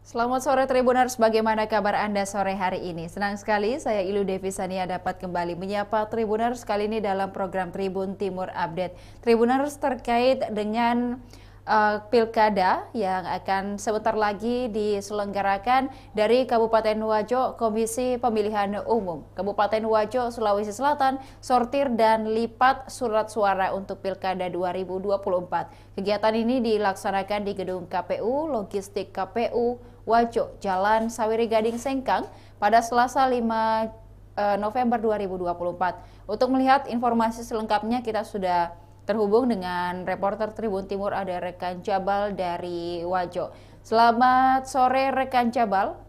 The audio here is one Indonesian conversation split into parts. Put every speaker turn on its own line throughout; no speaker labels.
Selamat sore Tribuners, bagaimana kabar Anda sore hari ini? Senang sekali saya Ilu Devisania dapat kembali menyapa Tribuners kali ini dalam program Tribun Timur Update. Tribuners terkait dengan pilkada yang akan sebentar lagi diselenggarakan dari Kabupaten Wajo, Komisi Pemilihan Umum Kabupaten Wajo, Sulawesi Selatan, sortir dan lipat surat suara untuk Pilkada 2024. Kegiatan ini dilaksanakan di gedung KPU, logistik KPU Wajo, Jalan Sawiri Gading Sengkang pada Selasa 5 November 2024. Untuk melihat informasi selengkapnya kita sudah terhubung dengan reporter Tribun Timur, ada rekan Jabal dari Wajo. Selamat sore rekan Jabal.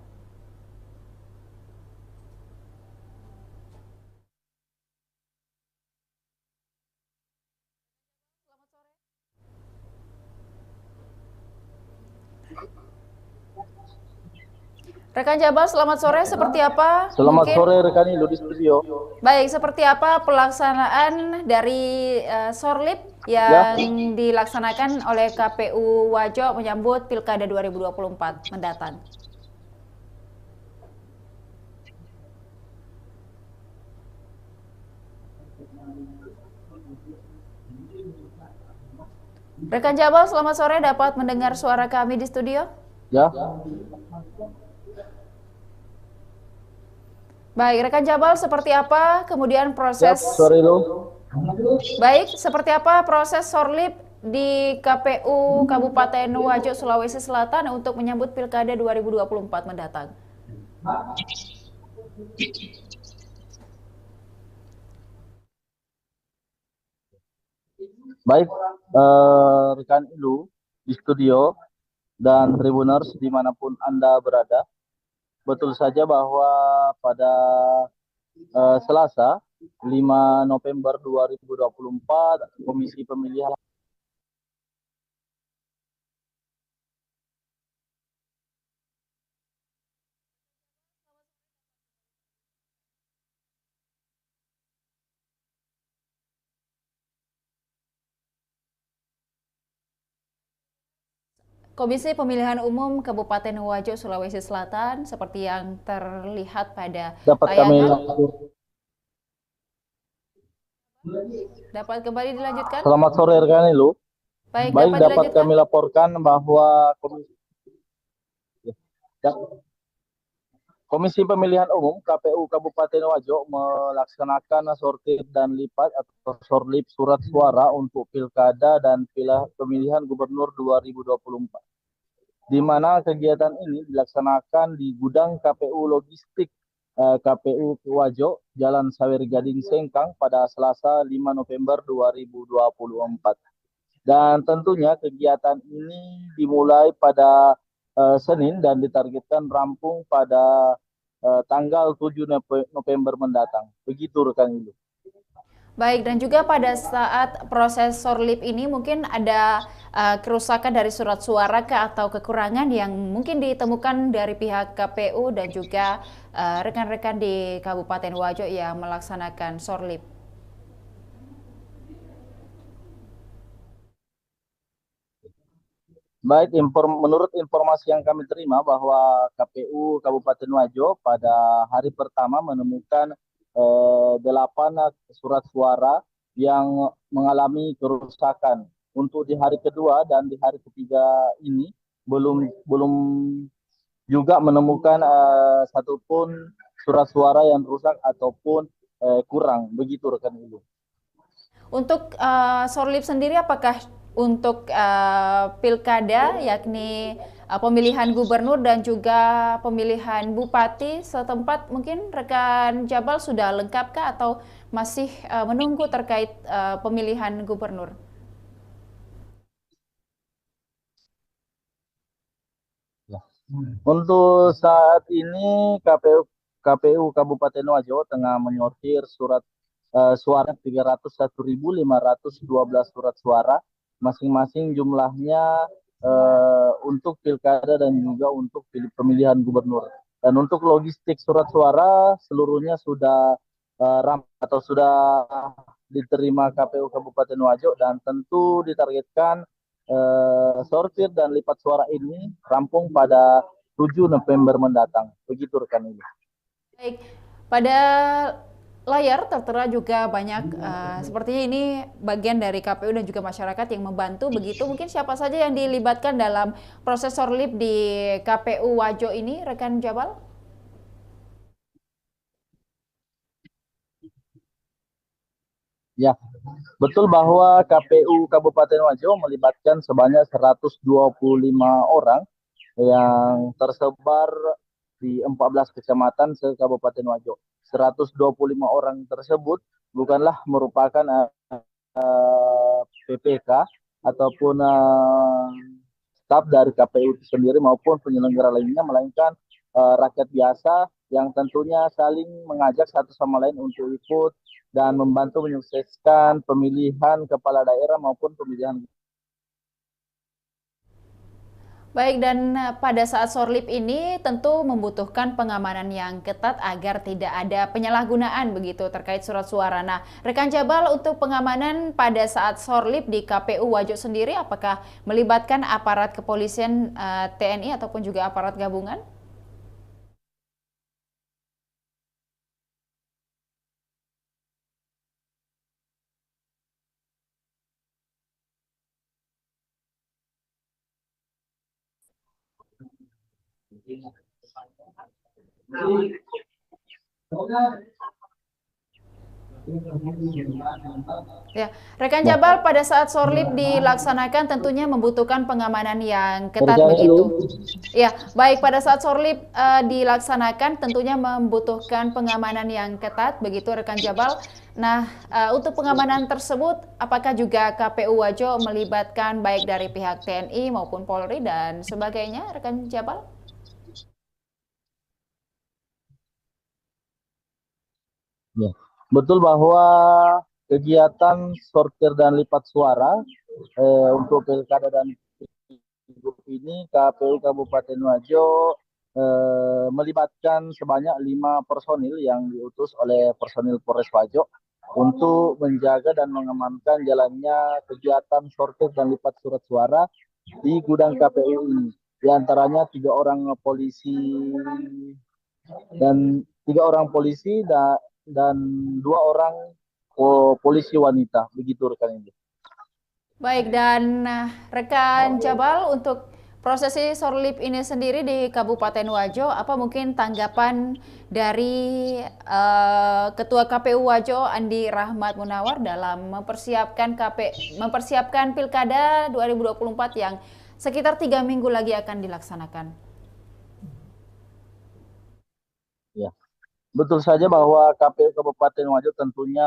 Rekan Jabal, selamat sore. Seperti apa?
Selamat sore rekan Ilu di studio.
Baik, seperti apa pelaksanaan dari Sorlip yang dilaksanakan oleh KPU Wajo menyambut Pilkada 2024 mendatang? Rekan Jabal, selamat sore. Dapat mendengar suara kami di studio?
Ya.
Baik, rekan Jabal, seperti apa kemudian proses?
Siap, sore lu.
Baik, seperti apa proses Sorlip di KPU Kabupaten Wajo, Sulawesi Selatan untuk menyambut Pilkada 2024 mendatang?
Baik, rekan Ilu di studio dan Tribuners dimanapun Anda berada. Betul saja bahwa pada Selasa 5 November 2024 Komisi Pemilihan
Komisi Pemilihan Umum Kabupaten Wajo, Sulawesi Selatan, seperti yang terlihat pada
dapat kami
tayangan.
laporkan.
Dapat kembali dilanjutkan?
Selamat sore rekan Ilu.
Baik,
Dapat kami laporkan bahwa Komisi Pemilihan Umum KPU Kabupaten Wajo melaksanakan sortir dan lipat atau sorlip surat suara untuk Pilkada dan pemilihan Gubernur 2024. Di mana kegiatan ini dilaksanakan di gudang KPU logistik KPU Wajo, Jalan Sawiri Gading Sengkang pada Selasa 5 November 2024. Dan tentunya kegiatan ini dimulai pada Senin dan ditargetkan rampung pada tanggal 7 November mendatang. Begitu rekan Ilu.
Baik, dan juga pada saat proses sorlip ini mungkin ada kerusakan dari surat suara atau kekurangan yang mungkin ditemukan dari pihak KPU dan juga rekan-rekan di Kabupaten Wajo yang melaksanakan sorlip.
Baik, menurut informasi yang kami terima bahwa KPU Kabupaten Wajo pada hari pertama menemukan 8 surat suara yang mengalami kerusakan. Untuk di hari kedua dan di hari ketiga ini belum juga menemukan satupun surat suara yang rusak ataupun kurang. Begitu rekan Ibu.
Untuk sorlip sendiri apakah untuk pilkada yakni pemilihan gubernur dan juga pemilihan bupati setempat, mungkin rekan Jabal sudah lengkapkah atau masih menunggu terkait pemilihan gubernur?
Untuk saat ini KPU Kabupaten Wajo tengah menyortir surat suara 301.512 surat suara, masing-masing jumlahnya untuk pilkada dan juga untuk pemilihan gubernur. Dan untuk logistik surat suara seluruhnya sudah atau sudah diterima KPU Kabupaten Wajo dan tentu ditargetkan sortir dan lipat suara ini rampung pada 7 November mendatang. Begitu rekan ini.
Baik, pada layar tertera juga banyak, sepertinya ini bagian dari KPU dan juga masyarakat yang membantu begitu. Mungkin siapa saja yang dilibatkan dalam proses sorlip di KPU Wajo ini, rekan Jabal?
Ya, betul bahwa KPU Kabupaten Wajo melibatkan sebanyak 125 orang yang tersebar di 14 kecamatan se-Kabupaten Wajo. 125 orang tersebut bukanlah merupakan PPK ataupun staf dari KPU itu sendiri maupun penyelenggara lainnya, melainkan rakyat biasa yang tentunya saling mengajak satu sama lain untuk ikut dan membantu menyukseskan pemilihan kepala daerah maupun pemilihan.
Baik, dan pada saat sorlip ini tentu membutuhkan pengamanan yang ketat agar tidak ada penyalahgunaan begitu terkait surat suara. Nah, rekan Jabal, untuk pengamanan pada saat sorlip di KPU Wajo sendiri, apakah melibatkan aparat kepolisian, TNI ataupun juga aparat gabungan? Ya, rekan
Nah,
Jabal, pada saat sorlip dilaksanakan tentunya membutuhkan pengamanan yang ketat
terjadi
begitu.
dulu.
Ya, baik, pada saat sorlip dilaksanakan tentunya membutuhkan pengamanan yang ketat begitu rekan Jabal. Nah, untuk pengamanan tersebut apakah juga KPU Wajo melibatkan baik dari pihak TNI maupun Polri dan sebagainya, rekan Jabal?
Ya. Betul bahwa kegiatan sortir dan lipat suara untuk pilkada dan pilgub ini KPU Kabupaten Wajo melibatkan sebanyak 5 personil yang diutus oleh personil Polres Wajo untuk menjaga dan mengamankan jalannya kegiatan sortir dan lipat surat suara di gudang KPU ini. Di antaranya 3 orang polisi dan 2 orang polisi wanita. Begitu rekan ini.
Baik, dan rekan Jabal, untuk prosesi sorlip ini sendiri di Kabupaten Wajo, apa mungkin tanggapan dari Ketua KPU Wajo Andi Rahmat Munawar dalam mempersiapkan Pilkada 2024 yang sekitar 3 minggu lagi akan dilaksanakan?
Ya, betul saja bahwa KPU Kabupaten Wajo tentunya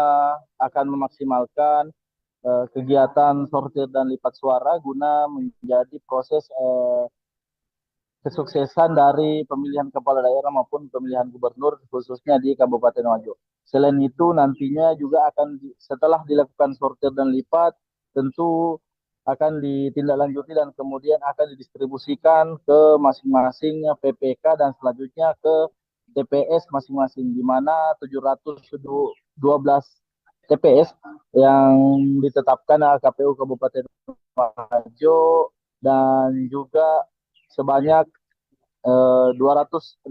akan memaksimalkan kegiatan sortir dan lipat suara guna menjadi proses kesuksesan dari pemilihan kepala daerah maupun pemilihan gubernur khususnya di Kabupaten Wajo. Selain itu nantinya juga akan setelah dilakukan sortir dan lipat tentu akan ditindaklanjuti dan kemudian akan didistribusikan ke masing-masing PPK dan selanjutnya ke TPS masing-masing, di mana 712 TPS yang ditetapkan KPU Kabupaten Wajo dan juga sebanyak 287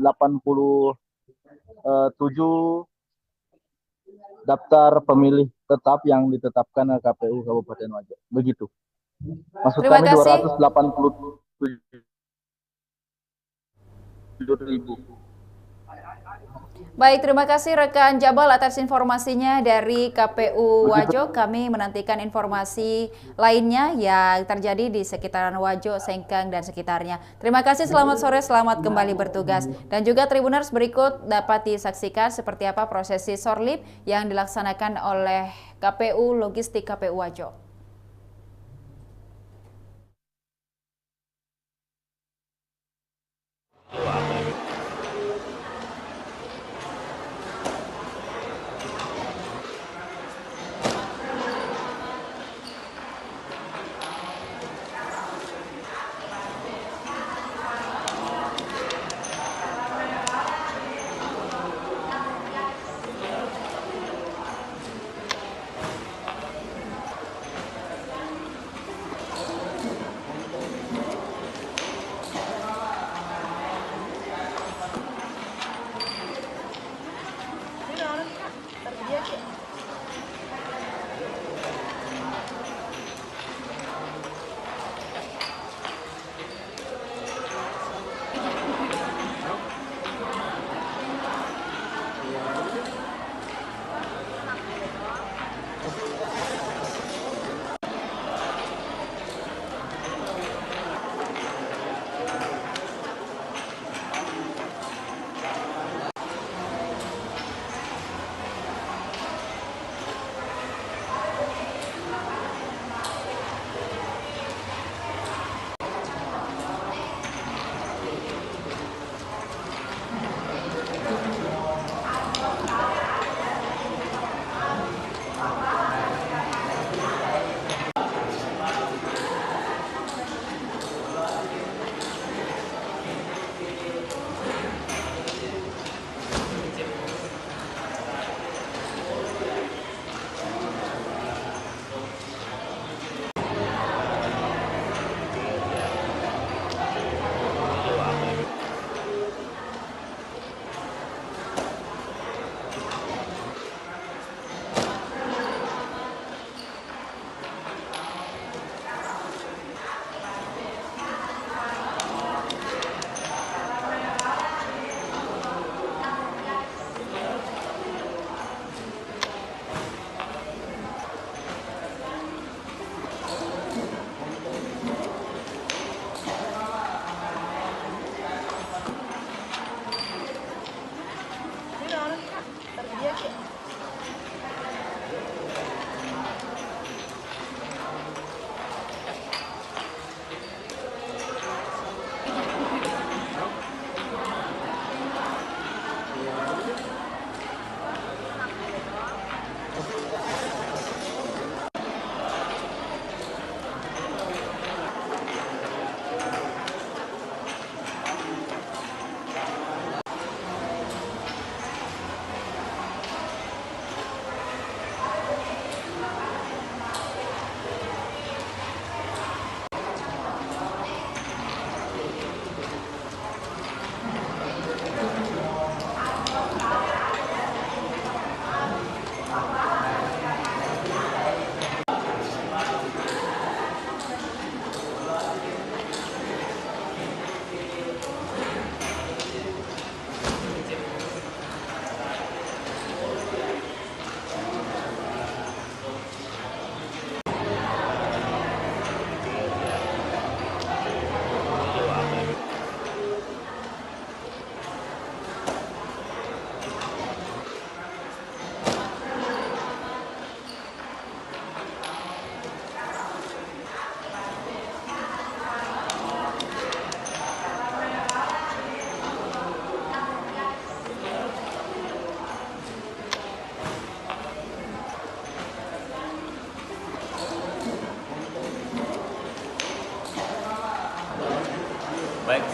daftar pemilih tetap yang ditetapkan KPU Kabupaten Wajo. Begitu. Maksud
Terima
kami
kasih.
287.000.
Baik, terima kasih rekan Jabal atas informasinya dari KPU Wajo. Kami menantikan informasi lainnya yang terjadi di sekitaran Wajo, Sengkang, dan sekitarnya. Terima kasih, selamat sore, selamat kembali bertugas. Dan juga Tribuners, berikut dapat disaksikan seperti apa prosesi sorlip yang dilaksanakan oleh KPU Logistik KPU Wajo.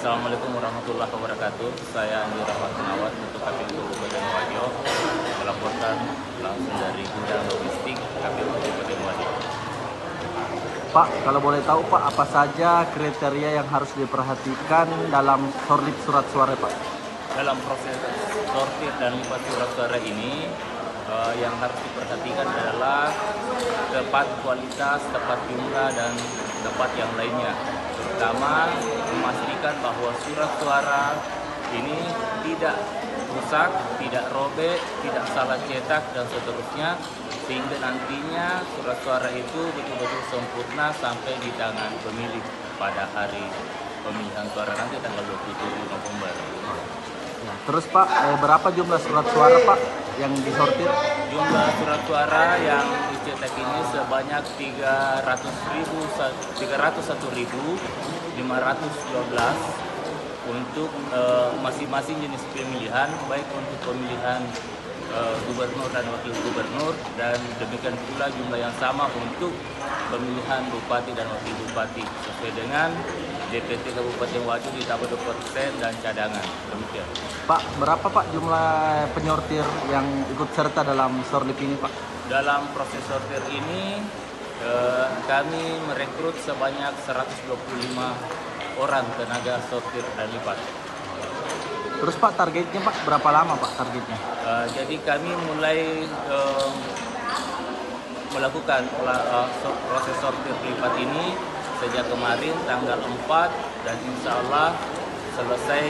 Assalamualaikum warahmatullahi wabarakatuh. Saya Andi Rahmat Nawat untuk KPU Kabupaten Wajo melaporkan langsung dari gudang logistik KPU Kabupaten Wajo.
Pak, kalau boleh tahu Pak, apa saja kriteria yang harus diperhatikan dalam sorlip surat suara Pak?
Dalam proses sortir dan lipat surat suara ini, yang harus diperhatikan adalah tepat kualitas, tepat jumlah, dan tepat yang lainnya. Terutama memastikan bahwa surat suara ini tidak rusak, tidak robek, tidak salah cetak, dan seterusnya, sehingga nantinya surat suara itu betul-betul sempurna sampai di tangan pemilih pada hari pemilihan suara nanti tanggal 27 November.
Ya, terus Pak, berapa jumlah surat suara Pak yang disortir?
Jumlah surat suara yang dicetak ini sebanyak 301.512 untuk masing-masing jenis pemilihan, baik untuk pemilihan gubernur dan wakil gubernur, dan demikian pula jumlah yang sama untuk pemilihan bupati dan wakil bupati sesuai dengan DPT Kabupaten Wajo ditambah 20% dan cadangan. Demikian.
Pak, berapa Pak jumlah penyortir yang ikut serta dalam sorlip ini Pak?
Dalam proses sortir ini kami merekrut sebanyak 125 orang tenaga sortir dan lipat.
Terus Pak, targetnya Pak berapa lama Pak targetnya?
Jadi kami mulai melakukan proses sortir lipat ini sejak kemarin tanggal 4 dan insya Allah selesai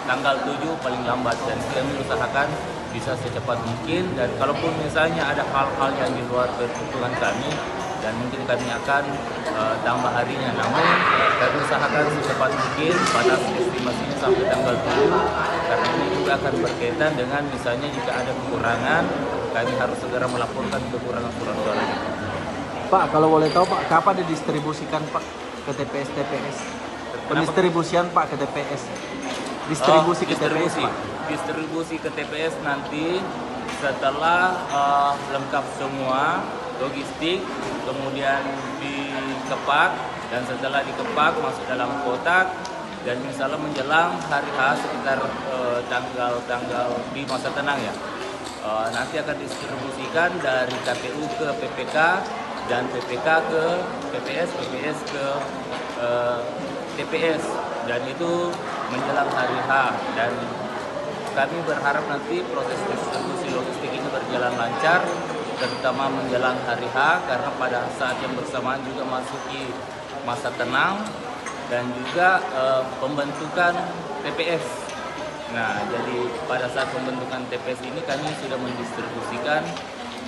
tanggal 7 paling lambat, dan kami usahakan bisa secepat mungkin, dan kalaupun misalnya ada hal-hal yang di luar perhitungan kami dan mungkin kami akan tambah harinya, namun kami usahakan secepat mungkin pada estimasinya sampai tanggal 7, karena ini juga akan berkaitan dengan misalnya jika ada kekurangan, kami harus segera melaporkan kekurangan surat suara.
Pak, kalau boleh tahu Pak, kapan didistribusikan Pak ke TPS-TPS? Pendistribusian Pak ke TPS. Distribusi ke TPS Pak.
Distribusi ke TPS nanti setelah lengkap semua logistik, kemudian dikepak, dan setelah dikepak masuk dalam kotak, dan misalnya menjelang hari H sekitar tanggal di masa tenang ya, nanti akan didistribusikan dari KPU ke PPK dan PPK ke PPS, PPS ke TPS, dan itu menjelang hari H, dan kami berharap nanti proses distribusi logistik ini berjalan lancar, terutama menjelang hari H, karena pada saat yang bersamaan juga masuki masa tenang dan juga pembentukan TPS. Nah, jadi pada saat pembentukan TPS ini kami sudah mendistribusikan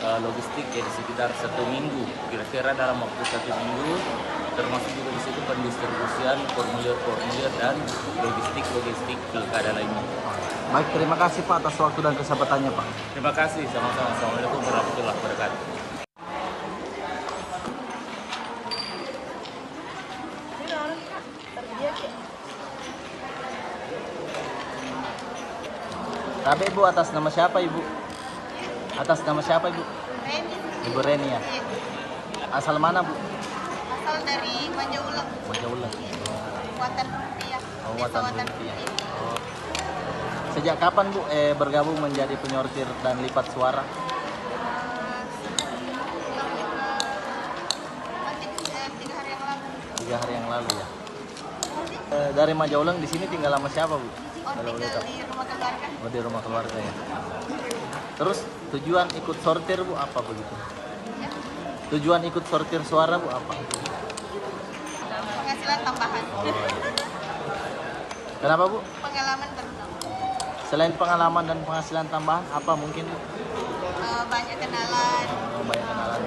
logistik jadi sekitar 1 minggu, kira-kira dalam waktu 1 minggu, termasuk juga di situ pendistribusian formulir-formulir dan logistik pilkada lainnya.
Baik, terima kasih Pak atas waktu dan kesabatannya Pak.
Terima kasih, sama-sama. Assalamualaikum warahmatullahi wabarakatuh.
Tapi Ibu, atas nama siapa Ibu? Atas nama siapa Ibu?
Reni.
Ibu Reni ya?
Iya.
Asal mana Bu?
Asal dari Majaulang.
Majaulang.
Watan Rupiah.
Oh,
Desa
Watan Rupiah.
Rupiah.
Oh. Sejak kapan Bu bergabung menjadi penyortir dan lipat suara?
Tiga hari yang lalu.
3 hari yang lalu ya. Dari Majaulang di sini tinggal sama siapa Bu?
Oh, tinggal di rumah keluarga.
Oh, di rumah keluarga ya. Terus tujuan ikut sortir Bu apa begitu?
Ya.
Tujuan ikut sortir suara Bu apa?
Penghasilan tambahan.
Kenapa Bu?
Pengalaman terutama.
Selain pengalaman dan penghasilan tambahan, apa mungkin Bu?
Banyak kenalan.
Oh, banyak kenalan.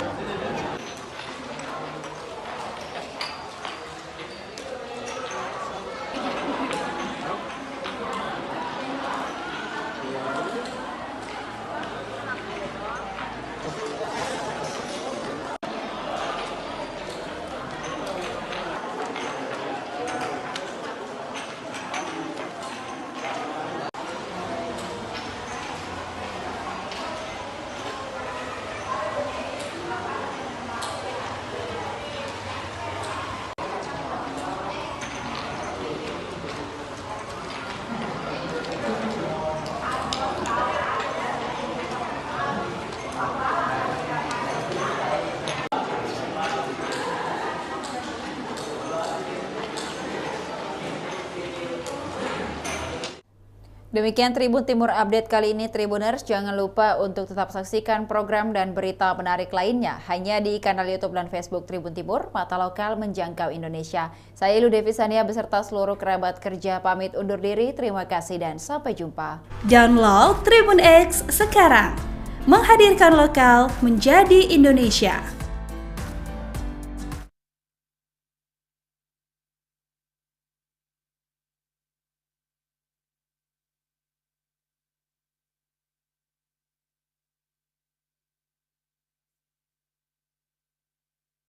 Demikian Tribun Timur Update kali ini, Tribuners. Jangan lupa untuk tetap saksikan program dan berita menarik lainnya hanya di kanal YouTube dan Facebook Tribun Timur, mata lokal menjangkau Indonesia. Saya Ilu Devi Sania beserta seluruh kerabat kerja pamit undur diri. Terima kasih dan sampai jumpa.
Download Tribun X sekarang. Menghadirkan lokal menjadi Indonesia.